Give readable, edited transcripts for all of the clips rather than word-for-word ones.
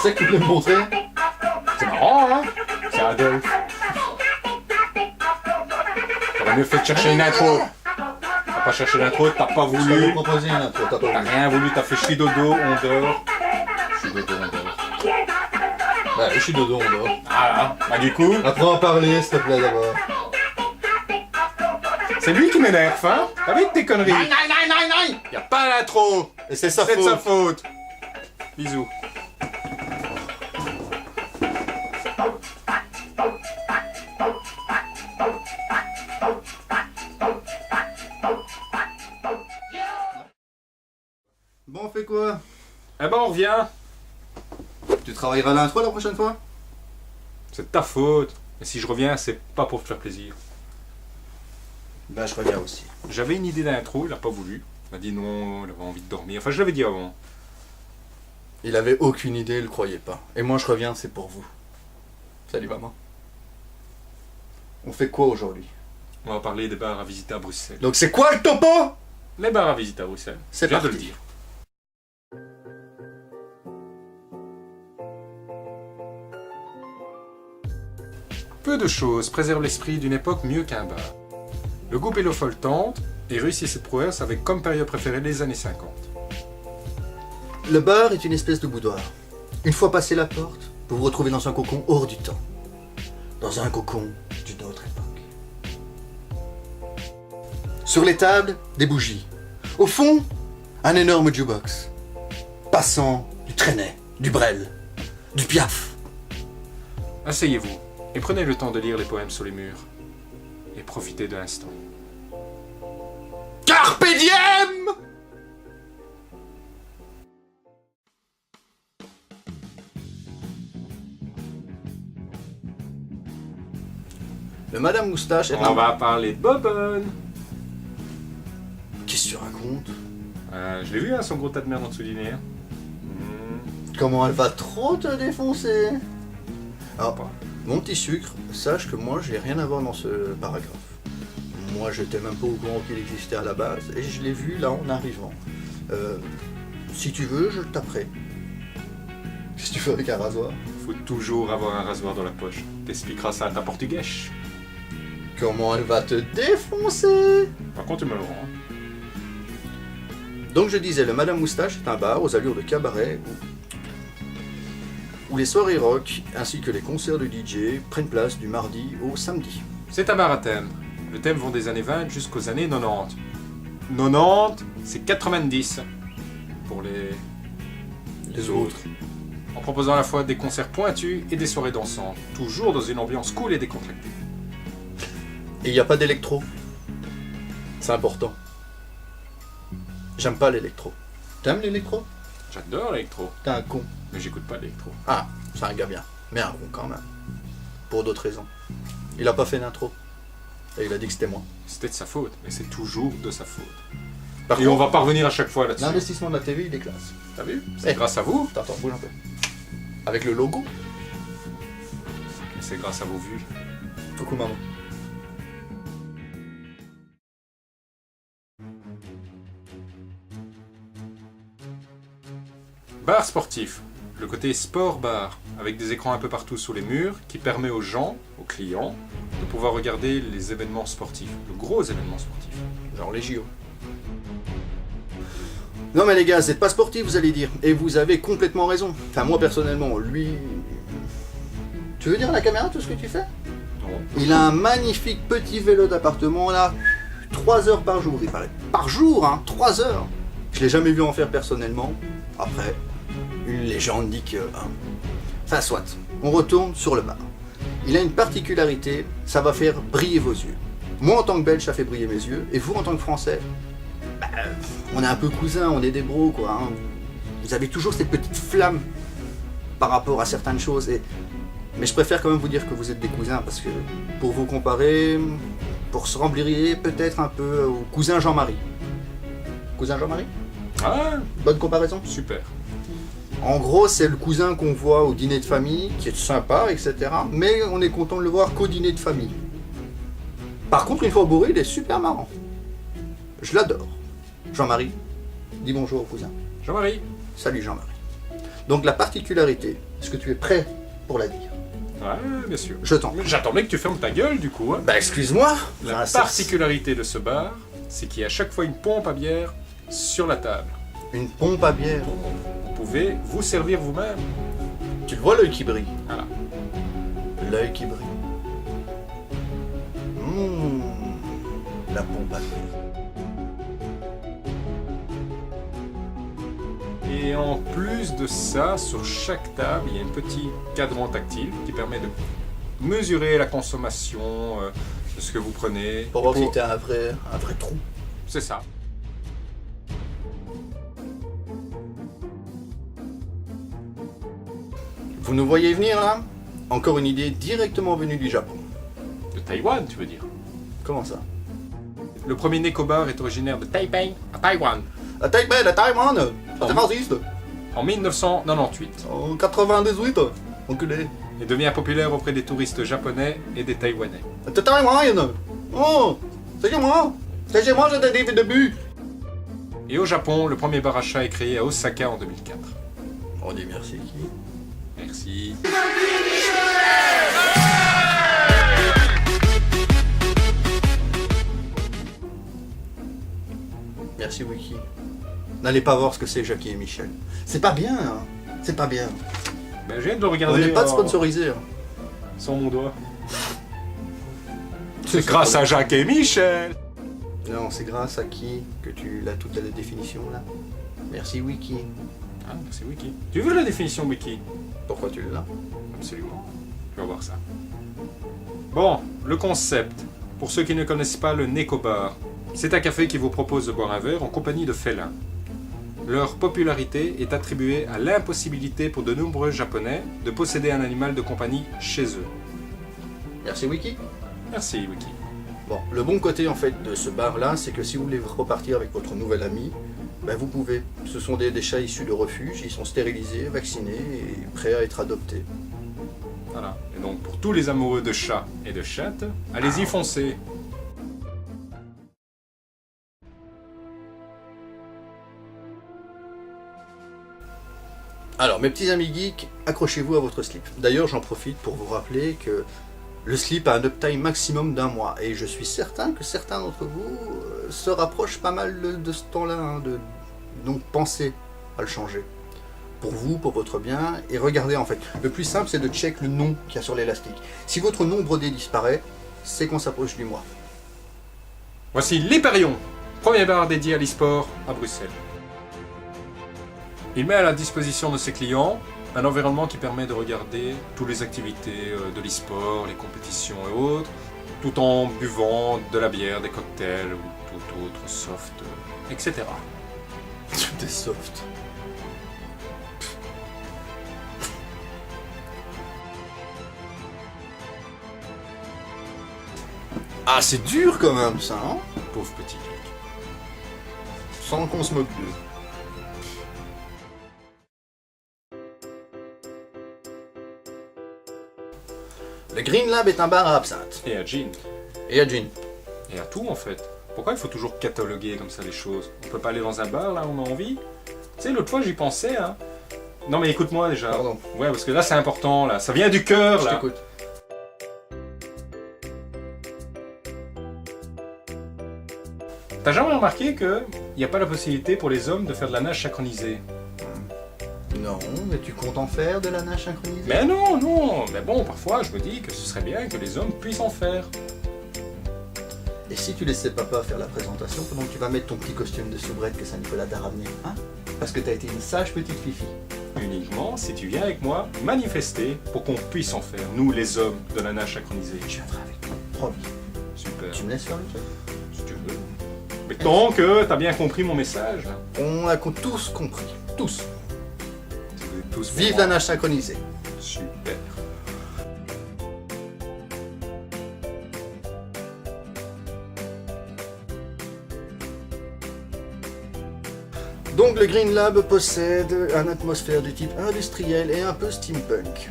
ça que tu voulais me montrer? C'est marrant, hein? C'est Adolphe. T'aurais mieux fait de chercher une intro. T'as pas cherché l'intro, t'as pas Je t'avais voulu. proposé une intro, t'as pas T'as voulu. rien voulu, t'as fait chier dodo, on dort. Je suis dodo, on dort. Bah, je suis dodo, on dort. Voilà. Bah du coup, Apprends à parler, s'il te plaît, d'abord. c'est lui qui m'énerve, hein? T'as vu tes conneries? Y'a pas l'intro. Et c'est sa C'est de sa faute. faute. Bisous. Bon, on fait quoi? Eh ben on revient. Tu travailleras l'intro la prochaine fois? C'est de ta faute. Et si je reviens, c'est pas pour te faire plaisir. Bah, je reviens aussi. J'avais une idée d'intro, il a pas voulu. Il m'a dit non, il avait envie de dormir. Enfin, je l'avais dit avant. Il avait aucune idée, il le croyait pas. Et moi, je reviens, c'est pour vous. Salut, maman. On fait quoi aujourd'hui? On va parler des bars à visiter à Bruxelles. Donc, c'est quoi le topo? Les bars à visiter à Bruxelles. C'est Je viens de parti. le dire. Peu de choses préservent l'esprit d'une époque mieux qu'un bar. Le groupe Hellophol tente et réussit cette prouesse avec comme période préférée les années 50. Le bar est une espèce de boudoir. Une fois passé la porte, vous vous retrouvez dans un cocon hors du temps. Dans un cocon d'une autre époque. Sur les tables, des bougies. Au fond, un énorme jukebox. Passant du Trenet, du Brel, du Piaf. Asseyez-vous et prenez le temps de lire les poèmes sur les murs. Et profitez de l'instant. Carpe diem! Le Madame Moustache est On va parler de Bobonne. Qu'est-ce que tu racontes? Je l'ai vu, hein, son gros tas de merde en dessous du nez. Comment elle va trop te défoncer? Alors, Pas. mon petit sucre, sache que moi j'ai rien à voir dans ce paragraphe. Moi j'étais même pas au courant qu'il existait à la base et je l'ai vu là en arrivant. Si tu veux, je le taperai. Qu'est-ce que tu fais avec un rasoir? Faut toujours avoir un rasoir dans la poche. T'expliqueras ça à ta portugaise. Comment elle va te défoncer? Par contre, tu me le rends. Donc je disais, le Madame Moustache est un bar aux allures de cabaret où les soirées rock ainsi que les concerts de DJ prennent place du mardi au samedi. C'est un bar à thème. Le thème vont des années 20 jusqu'aux années 90. 90, c'est 90 pour les autres. En proposant à la fois des concerts pointus et des soirées dansantes, toujours dans une ambiance cool et décontractée. Et il n'y a pas d'électro. C'est important. J'aime pas l'électro. T'aimes l'électro? J'adore l'électro, T'es un con. mais j'écoute pas l'électro. Ah, c'est un gars bien. Mais un con quand même. Pour d'autres raisons. Il a pas fait d'intro. Et il a dit que c'était moi. C'était de sa faute, mais c'est toujours de sa faute. Par Et on va pas revenir à chaque fois là-dessus. l'investissement de la TV, il est classe. T'as vu? C'est Eh. grâce à vous, Attends, bouge un peu. Avec le logo. et c'est grâce à vos vues. Coucou maman. Bar sportif. Le côté sport-bar, avec des écrans un peu partout sous les murs, qui permet aux gens, aux clients, de pouvoir regarder les événements sportifs, le gros événement sportif. Genre les JO. Non mais les gars, c'est pas sportif vous allez dire. Et vous avez complètement raison. Enfin moi personnellement, lui... Tu veux dire à la caméra tout ce que tu fais? Non. Il a un magnifique petit vélo d'appartement là. 3 heures par jour, il paraît. Par jour, hein, 3 heures. Je l'ai jamais vu en faire personnellement. Après, une légende dit que... hein. Enfin soit, on retourne sur le bar. Il a une particularité, ça va faire briller vos yeux. Moi en tant que Belge, ça fait briller mes yeux. Et vous en tant que Français, bah, on est un peu cousins, on est des bros quoi. Hein. Vous avez toujours cette petite flamme par rapport à certaines choses. Mais je préfère quand même vous dire que vous êtes des cousins parce que pour vous comparer, pour se rembliriez peut-être un peu au cousin Jean-Marie. Cousin Jean-Marie? Ah, Bonne comparaison? super. En gros, c'est le cousin qu'on voit au dîner de famille, qui est sympa, etc. Mais on est content de le voir qu'au dîner de famille. Par contre, une fois bourré, il est super marrant. Je l'adore. Jean-Marie, dis bonjour au cousin. Jean-Marie. Salut Jean-Marie. Donc la particularité, est-ce que tu es prêt pour la dire? Ouais, bien sûr. Je t'en. Mais j'attendais que tu fermes ta gueule, du coup. Hein. Bah excuse-moi. La particularité de ce bar, c'est qu'il y a à chaque fois une pompe à bière sur la table. Une pompe à bière. Vous pouvez vous servir vous-même. Tu le vois l'œil qui brille. Voilà. L'œil qui brille. La pompe à bière. Et en plus de ça, sur chaque table, il y a un petit cadran tactile qui permet de mesurer la consommation de ce que vous prenez. Pour voir si t'es un vrai trou. C'est ça. Vous nous voyez venir là? Encore une idée directement venue du Japon. De Taïwan, tu veux dire? Comment ça? Le premier Nekobar est originaire de Taipei, à Taïwan, À Taipei, la Taïwan, c'est raciste. en 1998, En 98, enculé. et devient populaire auprès des touristes japonais et des Taïwanais. C'est Taïwan. Oh, c'est chez moi. C'est chez moi, j'ai des débuts. Et au Japon, le premier bar à chat est créé à Osaka en 2004. On dit merci qui? Merci. Merci Wiki. N'allez pas voir ce que c'est Jackie et Michel. C'est pas bien, hein. C'est pas bien. Ben, je viens de le On regarder n'est pas sponsorisé. Hein. sans mon doigt. C'est grâce à Jacques et Michel. Non, c'est grâce à qui que tu l'as toute la définition là? Merci Wiki. Ah, c'est Wiki. Tu veux la définition Wiki? Pourquoi tu l'as? Absolument. Tu vas voir ça. Bon, le concept. Pour ceux qui ne connaissent pas le Nekobar, c'est un café qui vous propose de boire un verre en compagnie de félins. Leur popularité est attribuée à l'impossibilité pour de nombreux Japonais de posséder un animal de compagnie chez eux. Merci Wiki. Merci Wiki. Bon, le bon côté en fait de ce bar là, c'est que si vous voulez repartir avec votre nouvel ami, ben vous pouvez. Ce sont des chats issus de refuge, ils sont stérilisés, vaccinés et prêts à être adoptés. Voilà. Et donc pour tous les amoureux de chats et de chattes, allez-y foncez. Alors mes petits amis geeks, accrochez-vous à votre slip. D'ailleurs j'en profite pour vous rappeler que le slip a un uptime maximum d'1 mois et je suis certain que certains d'entre vous se rapprochent pas mal de ce temps-là, hein, donc pensez à le changer. Pour vous, pour votre bien, et regardez en fait. Le plus simple c'est de check le nom qu'il y a sur l'élastique. Si votre nom brodé disparaît, c'est qu'on s'approche du mois. Voici l'Hyperion, premier bar dédié à l'e-sport à Bruxelles. Il met à la disposition de ses clients un environnement qui permet de regarder toutes les activités de l'e-sport, les compétitions et autres, tout en buvant de la bière, des cocktails ou tout autre soft, etc. Des soft. Ah c'est dur quand même ça, hein? Pauvre petit geek. Sans qu'on se moque d'eux. Le Green Lab est un bar à absinthe. Et à Jean. Et à gin. Et à tout en fait. Pourquoi il faut toujours cataloguer comme ça les choses? On peut pas aller dans un bar là, on a envie? Tu sais, l'autre fois j'y pensais, hein. Non mais écoute-moi déjà. Pardon. Ouais, parce que là c'est important, là. Ça vient du cœur, Je là. t'écoute. T'as jamais remarqué qu'il n'y a pas la possibilité pour les hommes de faire de la nage synchronisée? Non, mais tu comptes en faire de la nage synchronisée? Mais non, non. Mais bon, parfois je me dis que ce serait bien que les hommes puissent en faire. Et si tu laissais papa faire la présentation pendant que tu vas mettre ton petit costume de soubrette que Saint-Nicolas t'a ramené, hein? Parce que t'as été une sage petite fifi. Uniquement si tu viens avec moi manifester pour qu'on puisse en faire, nous les hommes, de la nage synchronisée. Je viendrai avec toi, promis. Super. Tu me laisses faire le truc? Si tu veux. Mais tant que t'as bien compris mon message. On a tous compris. Tous. Vous êtes tous Vive pour la moi. nage synchronisée. Super. Donc le Green Lab possède une atmosphère du type industriel et un peu steampunk.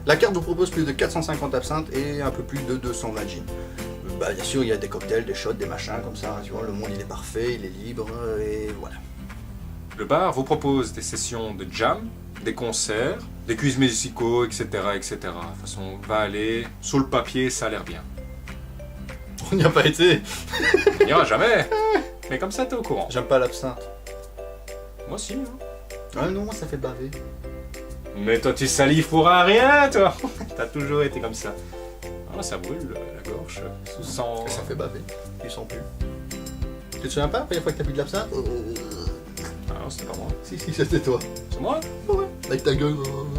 La carte vous propose plus de 450 absinthes et un peu plus de 220 gins. Bah, bien sûr, il y a des cocktails, des shots, des machins comme ça, tu vois, le monde il est parfait, il est libre, et voilà. Le bar vous propose des sessions de jam, des concerts, des quiz musicaux, etc., etc. De toute façon, va aller, sur le papier, ça a l'air bien. On n'y a pas été. On n'ira jamais. Mais comme ça, t'es au courant. J'aime pas l'absinthe. Moi aussi. Hein. Ah non, ça fait baver. Mais toi, tu salives pour un rien, toi. T'as toujours été comme ça. Ah, ça brûle, la gorge. Sous sang. Ça fait baver. Ils sont plus. Tu te souviens pas la première fois que t'as bu de l'absinthe? Ah non, c'était pas moi. Si, c'était toi. C'est moi? Ouais. Avec ta gueule,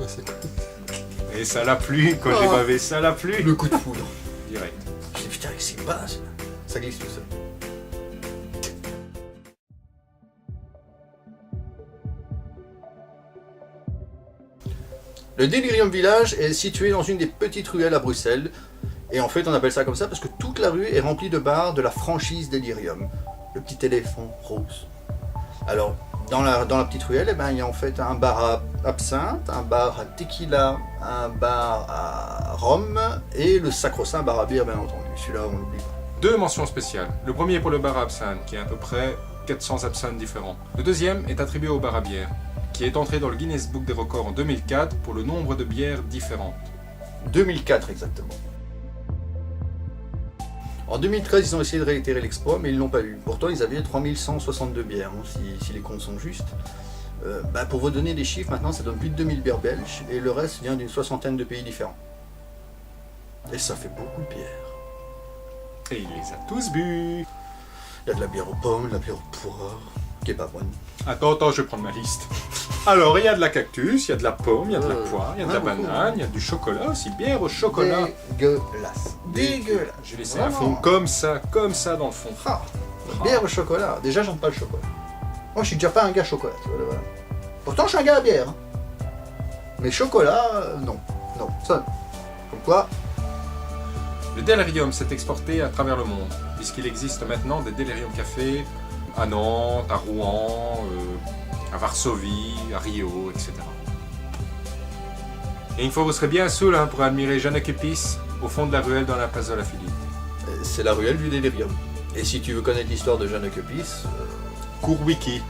c'est cool. Et ça l'a plu, quand j'ai bavé, ça l'a plu. Le coup de foudre. Direct. Je dis putain, qu'est-ce qui se passe? Ça glisse tout seul. Le Delirium Village est situé dans une des petites ruelles à Bruxelles. Et en fait, on appelle ça comme ça parce que toute la rue est remplie de bars de la franchise Delirium. Le petit éléphant rose. Alors, dans la petite ruelle, eh ben, il y a en fait un bar à absinthe, un bar à tequila, un bar à rhum et le sacro-saint bar à bière, bien entendu. Celui-là, on l'oublie pas. 2 mentions spéciales. Le premier pour le bar à absinthe, qui a à peu près 400 absinthes différents. Le deuxième est attribué au bar à bière, qui est entré dans le Guinness Book des records en 2004 pour le nombre de bières différentes. 2004 exactement. En 2013, ils ont essayé de réitérer l'exploit, mais ils ne l'ont pas eu. Pourtant, ils avaient 3162 bières, hein, si les comptes sont justes. Pour vous donner des chiffres, maintenant, ça donne plus de 2000 bières belges, et le reste vient d'une 60aine de pays différents. Et ça fait beaucoup de bières. Et il les a tous bu. Il y a de la bière aux pommes, de la bière aux poires, qui est pas bonne. Attends, je vais prendre ma liste. Alors, il y a de la cactus, il y a de la pomme, il y a de la poire, il y a de la banane, il y a du chocolat aussi, bière au chocolat. Dégueulasse. Dégueulasse. J'ai laissé un fond comme ça dans le fond. Ah, bière au chocolat. Déjà, j'aime pas le chocolat. Moi, je suis déjà pas un gars chocolat. Voilà. Pourtant, je suis un gars à bière. Hein. Mais chocolat, non. Non, ça non. Comme quoi. Le Delirium s'est exporté à travers le monde, puisqu'il existe maintenant des Delirium Café à Nantes, à Rouen, à Varsovie, à Rio, etc. Et une fois vous serez bien saoul pour admirer Jeanne Cupis au fond de la ruelle dans la place de la Philippe. C'est la ruelle du Delirium. Et si tu veux connaître l'histoire de Jeanne Cupis, cours wiki.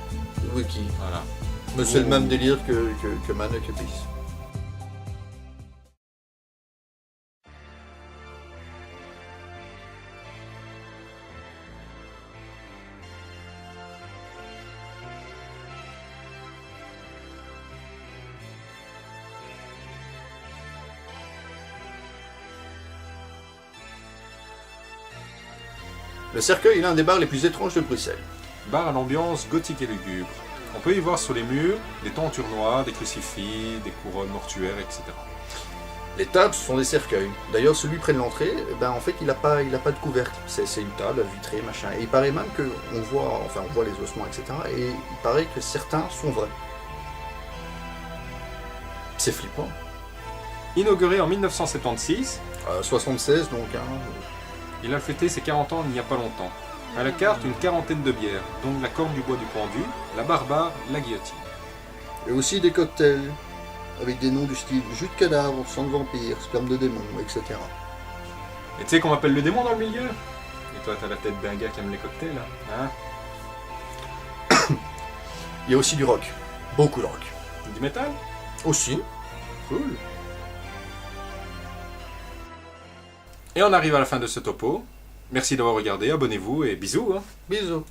Wiki. Voilà. Mais c'est le même délire que Mane Cupis. Le Cercueil est l'un des bars les plus étranges de Bruxelles. Bar à l'ambiance gothique et lugubre. On peut y voir sur les murs des tentures noires, des crucifix, des couronnes mortuaires, etc. Les tables sont des cercueils. D'ailleurs, celui près de l'entrée, en fait, il n'a pas de couvercle. C'est une table vitrée, machin. Et il paraît même qu'on voit les ossements, etc. Et il paraît que certains sont vrais. C'est flippant. Inauguré en 1976, 76 donc. Hein. Il a fêté ses 40 ans il n'y a pas longtemps. À la carte, une quarantaine de bières, dont la corne du bois du pendu, la barbare, la guillotine. Et aussi des cocktails, avec des noms du style jus de cadavre, sang de vampire, sperme de démon, etc. Et tu sais qu'on m'appelle le démon dans le milieu? Et toi, t'as la tête d'un gars qui aime les cocktails, hein? Il y a aussi du rock. Beaucoup de rock. Du métal? Aussi. Cool. Et on arrive à la fin de ce topo. Merci d'avoir regardé, abonnez-vous et bisous. Bisous.